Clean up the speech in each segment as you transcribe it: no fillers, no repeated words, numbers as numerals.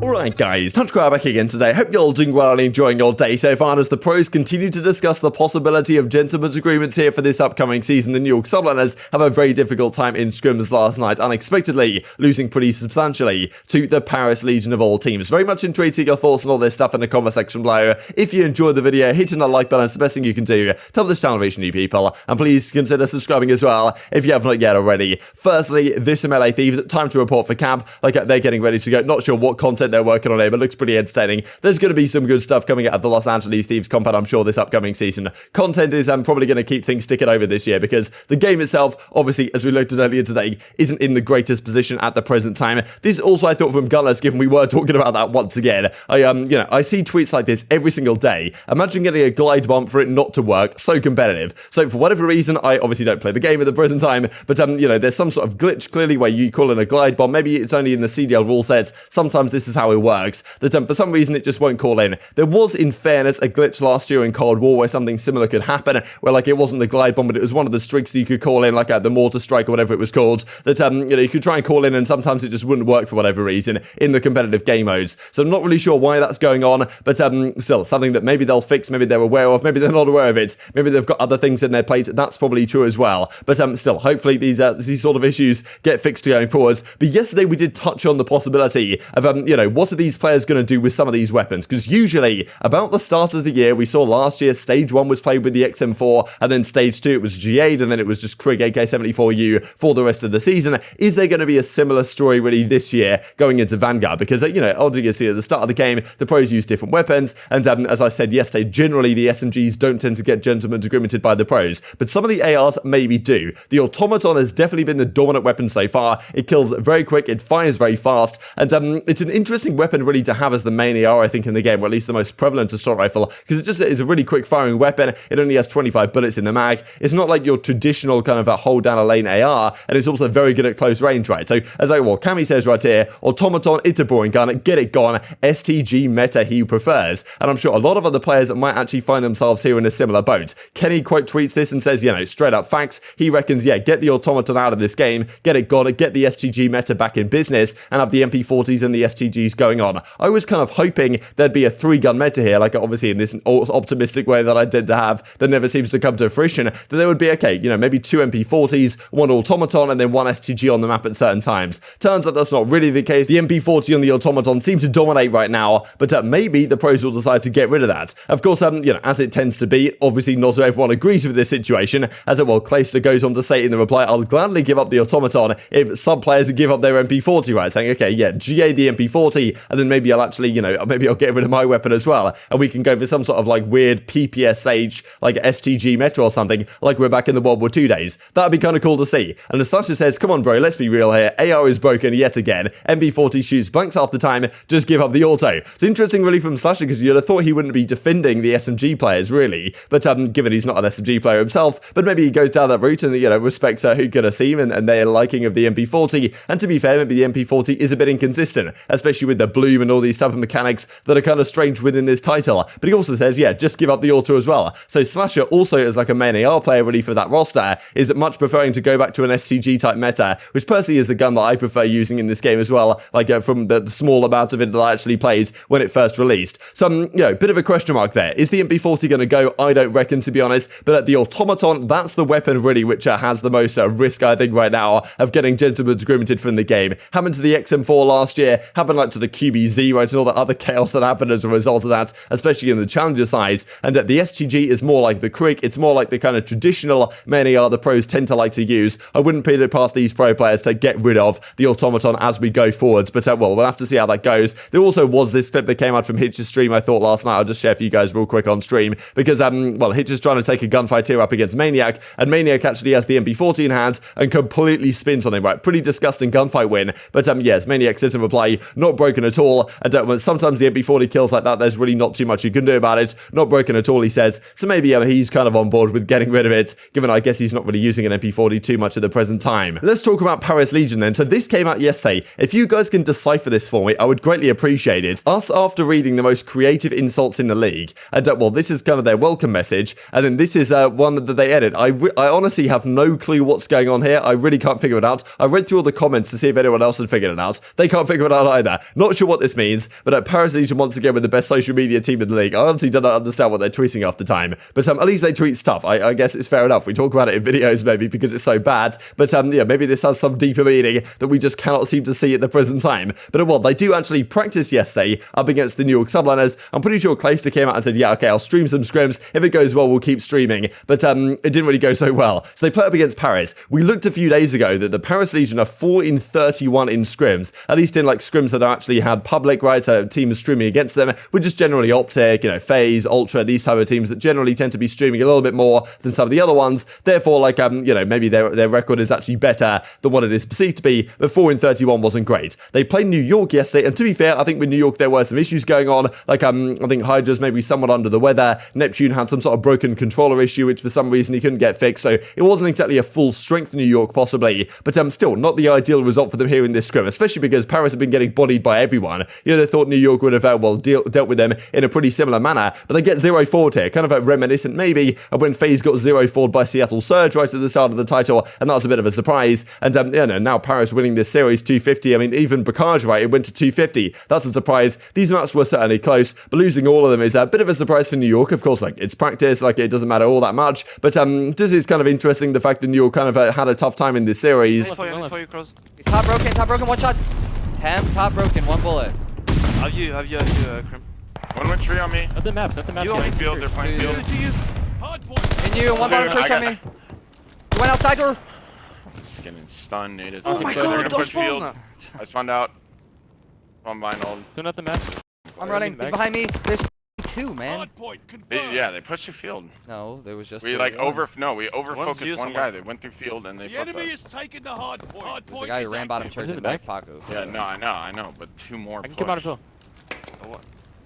Alright guys, TacticalRab back again today. Hope you're all doing well and enjoying your day so far as the pros continue to discuss the possibility of gentlemen's agreements here for this upcoming season. The New York subliners have a very difficult time in scrims last night, unexpectedly losing pretty substantially to the Paris Legion of all teams. Very much intrigued to your thoughts on all this stuff in the comment section below. If you enjoyed the video, hitting that like button is the best thing you can do to help this channel reach new people, and please consider subscribing as well if you have not yet already. Firstly, this MLA Thieves, time to report for camp, like they're getting ready to go. Not sure what content they're working on here, but looks pretty entertaining. There's going to be some good stuff coming out of the Los Angeles Thieves compound, I'm sure, this upcoming season. Content is probably going to keep things ticking over this year because the game itself, obviously, as we looked at earlier today, isn't in the greatest position at the present time. This also, I thought, from Gunless, given we were talking about that once again. I see tweets like this every single day. Imagine getting a glide bump for it not to work. So competitive. So for whatever reason, I obviously don't play the game at the present time, but there's some sort of glitch clearly where you call in a glide bomb. Maybe it's only in the CDL rule sets. Sometimes this is how it works. That for some reason it just won't call in. There was, in fairness, a glitch last year in Cold War where something similar could happen, where like it wasn't the glide bomb, but it was one of the streaks that you could call in, like the mortar strike or whatever it was called. That you could try and call in, and sometimes it just wouldn't work for whatever reason in the competitive game modes. So I'm not really sure why that's going on, but still something that maybe they'll fix, maybe they're aware of, maybe they're not aware of it, maybe they've got other things in their plate. That's probably true as well. But still, hopefully these sort of issues get fixed going forwards. But yesterday we did touch on the possibility of what are these players going to do with some of these weapons? Because usually about the start of the year, we saw last year stage 1 was played with the XM4, and then stage 2 it was GA'd, and then it was just Krig AK-74U for the rest of the season. Is there going to be a similar story really this year going into Vanguard? Because obviously at the start of the game the pros use different weapons, and as I said yesterday, generally the SMGs don't tend to get gentlemen's agreemented by the pros, but some of the ARs maybe do. The Automaton has definitely been the dominant weapon so far. It kills very quick, it fires very fast, and it's an interesting weapon really to have as the main AR, I think, in the game, or at least the most prevalent assault rifle, because it just is a really quick firing weapon. It only has 25 bullets in the mag. It's not like your traditional kind of a hold down a lane AR, and it's also very good at close range, right? So as Cammy says right here, Automaton, it's a boring gun, get it gone, STG meta he prefers. And I'm sure a lot of other players might actually find themselves here in a similar boat. Kenny quote tweets this and says, straight up facts. He reckons, get the Automaton out of this game, get it gone, get the STG meta back in business, and have the MP40s and the STGs going on. I was kind of hoping there'd be a 3-gun meta here, like obviously in this optimistic way that I tend to have that never seems to come to fruition, that there would be, maybe 2 MP40s, 1 Automaton, and then 1 STG on the map at certain times. Turns out that's not really the case. The MP40 and the Automaton seem to dominate right now, but maybe the pros will decide to get rid of that. Of course, as it tends to be, obviously not everyone agrees with this situation, as Clayster goes on to say in the reply, I'll gladly give up the Automaton if some players give up their MP40, right? Saying, GA the MP40, and then maybe I'll actually, maybe I'll get rid of my weapon as well, and we can go for some sort of like weird PPSH, like STG meta or something, like we're back in the World War II days. That'd be kind of cool to see. And as Slasher says, come on bro, let's be real here, AR is broken yet again, MP40 shoots blanks half the time, just give up the auto. It's interesting really from Slasher, because you'd have thought he wouldn't be defending the SMG players really, but given he's not an SMG player himself, but maybe he goes down that route and respects Huke and Asim and their liking of the MP40. And to be fair, maybe the MP40 is a bit inconsistent, especially with the bloom and all these type of mechanics that are kind of strange within this title. But he also says, just give up the auto as well. So Slasher also, as like a main AR player really for that roster, is much preferring to go back to an STG type meta, which personally is the gun that I prefer using in this game as well, like from the small amount of it that I actually played when it first released. So, bit of a question mark there. Is the MP40 going to go? I don't reckon, to be honest, but at the Automaton, that's the weapon really which has the most risk, I think, right now of getting gentlemen's agreemented from the game. Happened to the XM4 last year, happened like to the QBZ, right, and all the other chaos that happened as a result of that, especially in the challenger side. And the STG is more like the Krig, it's more like the kind of traditional main AR the pros tend to like to use. I wouldn't put it past these pro players to get rid of the Automaton as we go forwards, but we'll have to see how that goes. There also was this clip that came out from Hitch's stream, I thought, last night. I'll just share for you guys real quick on stream, because Hitch is trying to take a gunfight here up against Maniak, and Maniak actually has the MP40 in hand and completely spins on him, right? Pretty disgusting gunfight win, but yes, Maniak says in reply, not broken at all, and sometimes the MP40 kills like that, there's really not too much you can do about it. Not broken at all, he says, so maybe he's kind of on board with getting rid of it, given I guess he's not really using an MP40 too much at the present time. Let's talk about Paris Legion then. So this came out yesterday. If you guys can decipher this for me, I would greatly appreciate it. Us after reading the most creative insults in the league, and this is kind of their welcome message, and then this is one that they edit. I honestly have no clue what's going on here. I really can't figure it out. I read through all the comments to see if anyone else had figured it out. They can't figure it out either. Not sure what this means, but Paris Legion once again with the best social media team in the league. I honestly don't understand what they're tweeting half the time, but at least they tweet stuff. I guess it's fair enough. We talk about it in videos maybe because it's so bad, but yeah, maybe this has some deeper meaning that we just cannot seem to see at the present time. But well, they do actually practice yesterday up against the New York subliners. I'm pretty sure Clayster came out and said, yeah, okay, I'll stream some scrims. If it goes well, we'll keep streaming. But it didn't really go so well. So they play up against Paris. We looked a few days ago that the Paris Legion are 4 in 31 in scrims, at least in like scrims that actually had public, right? So teams streaming against them, which is generally OpTic, you know, FaZe, Ultra, these type of teams that generally tend to be streaming a little bit more than some of the other ones. Therefore, like, you know, maybe their record is actually better than what it is perceived to be, but 4 in 31 wasn't great. They played New York yesterday, and to be fair, I think with New York there were some issues going on, like I think Hydra's maybe somewhat under the weather, Neptune had some sort of broken controller issue, which for some reason he couldn't get fixed, so it wasn't exactly a full strength New York possibly, but still not the ideal result for them here in this scrim, especially because Paris have been getting bodied by everyone. You know, they thought New York would have dealt with them in a pretty similar manner, but they get 0-4 here, kind of reminiscent maybe of when FaZe got 0-4 by Seattle Surge right at the start of the title, and that was a bit of a surprise, and you know, now Paris winning this series 250, I mean, even Bacage, right, it went to 250, that's a surprise. These maps were certainly close, but losing all of them is a bit of a surprise for New York. Of course, like, it's practice, like, it doesn't matter all that much, but this is kind of interesting, the fact that New York kind of had a tough time in this series. He's top broken, one shot. Top broken, one bullet. Have you, Crim? One went tree on me. At the maps. You on field, they're playing field. And you, one bottom push on me. You went outside door. Just getting stunned, needed. Oh my They're god, gonna push field. spawn. I spawned out. One behind old. Two at the map. I'm running, he's behind me. There's 2, man. Yeah, they pushed the field. No, there was just We like over-focused one guy. They went through field and they The fucked enemy us. is taking the hard point. Hard The point guy is who ran bottom active. church in in the the back? back Paco. Yeah, no, I know, but 2 more I can push. come out as well.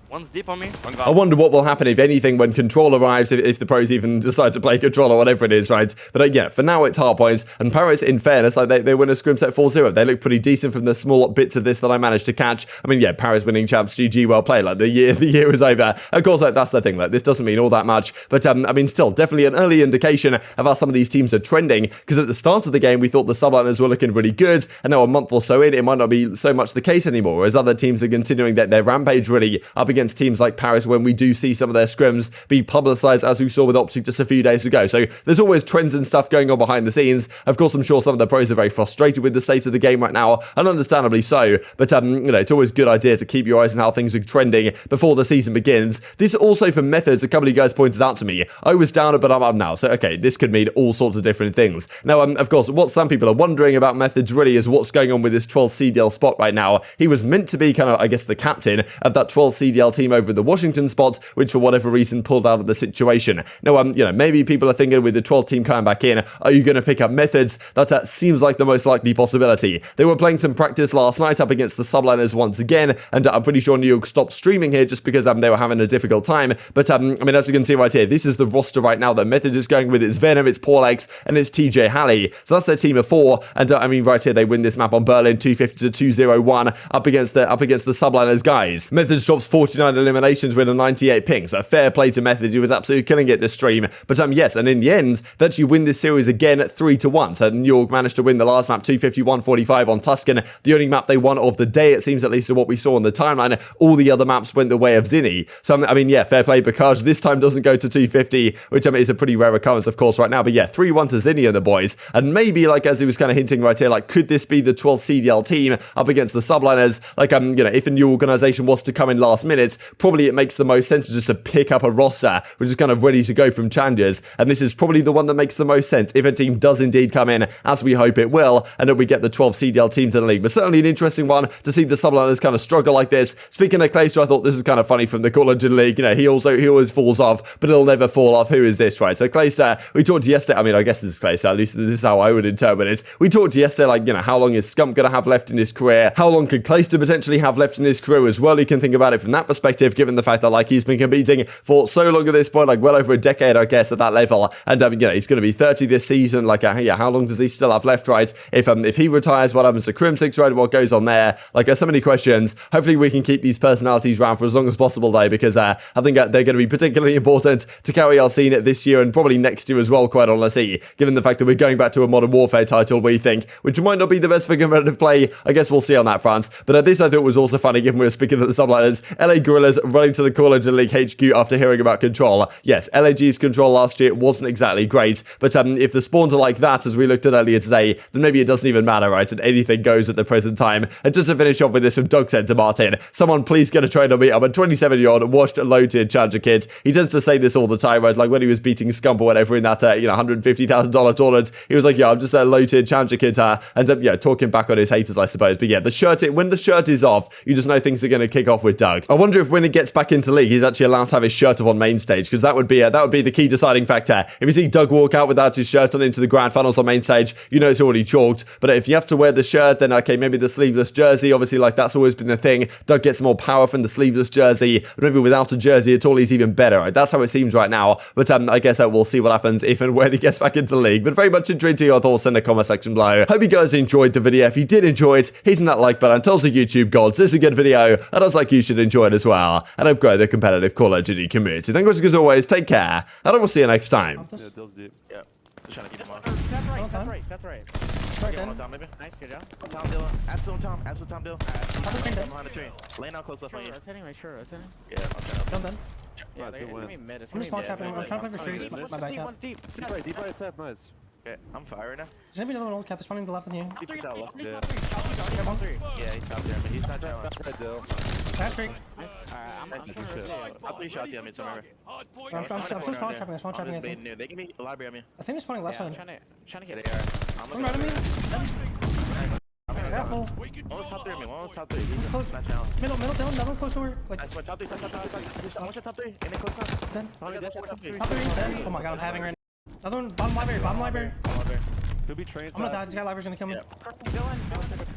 One's deep on me. One's I out. wonder what will happen, if anything, when Control arrives, if the pros even decide to play Control or whatever it is, right? But yeah, for now it's hard points, and Paris, in fairness, like they win a scrim set 4-0. They look pretty decent from the small bits of this that I managed to catch. I mean, yeah, Paris winning champs, GG, well played. Like, the year is over. Of course, like, that's the thing. Like, this doesn't mean all that much, but I mean, still, definitely an early indication of how some of these teams are trending, because at the start of the game, we thought the subliners were looking really good, and now a month or so in, it might not be so much the case anymore, as other teams are continuing their rampage really up against teams like Paris, when we do see some of their scrims be publicized, as we saw with OpTic just a few days ago. So there's always trends and stuff going on behind the scenes. Of course, I'm sure some of the pros are very frustrated with the state of the game right now, and understandably so, but you know, it's always a good idea to keep your eyes on how things are trending before the season begins. This also for methods, a couple of you guys pointed out to me. I was down, but I'm up now, so okay, this could mean all sorts of different things. Now, of course, what some people are wondering about methods really is what's going on with this 12th CDL spot right now. He was meant to be kind of, I guess, the captain of that 12th CDL team over the Washington spot, which for whatever reason pulled out of the situation. Now, you know, maybe people are thinking with the 12th team coming back in, are you going to pick up methods? That seems like the most likely possibility. They were playing some practice last night up against the subliners once again, and I'm pretty sure New York stopped streaming here just because they were having a difficult time. But I mean, as you can see right here, this is the roster right now that Method is going with. It's Venom, it's Porlex, and it's TJ Halley. So that's their team of 4, and I mean, right here, they win this map on Berlin 250-201 up against the subliners guys. Method drops 49 eliminations with a 98 ping, so fair play to Method. He was absolutely killing it this stream. But yes, and in the end, they actually win this series again at 3-1. So New York managed to win the last map 251-45 on Tuscan, the only map they won of the day, it seems, at least to what we saw on the timeline. All the other maps went the way of Zinni. So I mean, yeah, fair play, because this time doesn't go to 250, which I mean is a pretty rare occurrence, of course, right now. But yeah, 3-1 to Zinni and the boys. And maybe, like, as he was kind of hinting right here, like, could this be the 12th CDL team up against the subliners? Like, you know, if a new organization was to come in last minute, probably it makes the most sense just to pick up a roster which is kind of ready to go from challengers, and this is probably the one that makes the most sense if a team does indeed come in, as we hope it will, and that we get the 12 CDL teams in the league. But certainly an interesting one to see the subliners kind of struggle like this. Speaking of Clayster, I thought this is kind of funny from the Call of Duty League. You know, he always falls off, but he'll never fall off. Who is this, right? So Clayster, we talked yesterday, I mean, I guess this is Clayster, at least this is how I would interpret it. We talked yesterday, like, you know, how long is Scump going to have left in his career? How long could Clayster potentially have left in his career as well? You can think about it from that perspective, given the fact that like he's been competing for so long at this point, like well over a decade, I guess, at that level, and you know, he's going to be 30 this season. Like, yeah, how long does he still have left, right? If he retires, what happens to Crimsix, right? What goes on there? Like, so many questions. Hopefully, we can keep these personalities around for as long as possible, though, because I think they're going to be particularly important to carry our scene this year and probably next year as well, quite honestly, given the fact that we're going back to a Modern Warfare title, we think, which might not be the best for competitive play. I guess we'll see on that front. But this I thought was also funny, given we were speaking of the subliners. LA Guerrillas running to the Call of League HQ after hearing about Control. Yes, LAG's Control last year wasn't exactly great, but if the spawns are like that, as we looked at earlier today, then maybe it doesn't even matter, right? And anything goes at the present time. And just to finish off with this from Doug said to Martin, someone please get a trade on me. I'm a 27-year-old, washed, low-tier challenger kid. He tends to say this all the time, right? Like when he was beating Scump or whatever in that, $150,000 tournament, he was like, yeah, I'm just a low-tier challenger kid, and yeah, talking back on his haters, I suppose. But yeah, when the shirt is off, you just know things are going to kick off with Doug. I wonder if when he gets back into League, he's actually allowed to have his shirt off on main stage, because that would be the key deciding factor. If you see Doug walk out without his shirt on into the grand finals on main stage, you know it's already chalked. But if you have to wear the shirt, then okay, maybe the sleeveless jersey, obviously, like that's always been the thing. Doug gets more power from the sleeveless jersey, but maybe without a jersey at all, he's even better, right? That's how it seems right now. But I guess we'll see what happens if and when he gets back into the League. But very much intrigued to your thoughts in the comment section below. Hope you guys enjoyed the video. If you did enjoy it, hitting that like button tells the YouTube gods this is a good video, and I was like, you should enjoy it as well, and help grow the competitive Call of Duty community. Thank you as always, take care, and I will see you next time. Yeah, Dill's deep. Yeah. Just trying to keep him on. Step right. Get him on top, maybe. Nice, good job. Tom, Dill. Absolute Tom, Dill. Behind the tree. Laying out close left on you. Rotating, right, sure, rotating. Yeah, okay. Done. Yeah, it's gonna be mid. It's I'm gonna just be small mid. tapping. I'm trying to play for streets. My back cap. One's deep. Deep right, step, nice. Okay, I'm fire right now. There's gonna be another one old cap. There's one to the left on you. Three, Top left, three, yeah. top three. Top three. Yeah, he's top there, but he's not trying. Right, Dill. Fast break. Nice. Alright, I'm trying to rotate. I'll 3 shots you at me somewhere. I'm still small trapping. Small trapping. I think. They give me a library on me. I think they're spawning left Yeah, I'm side. trying to Yeah, get they it. are. I'm One looking right on me. Careful. One was top 3 on me. One was top 3. He's Close. not challenge. Middle down. Another one close over. Like That's my top 3. Top 3. And then close top. 10. Oh, that's top 3. Top 3. 10. Oh my god, I'm having right now. Another one. Bottom library. Library. Could be trains. I'm gonna die. This guy library's gonna kill me. Yeah. Dylan.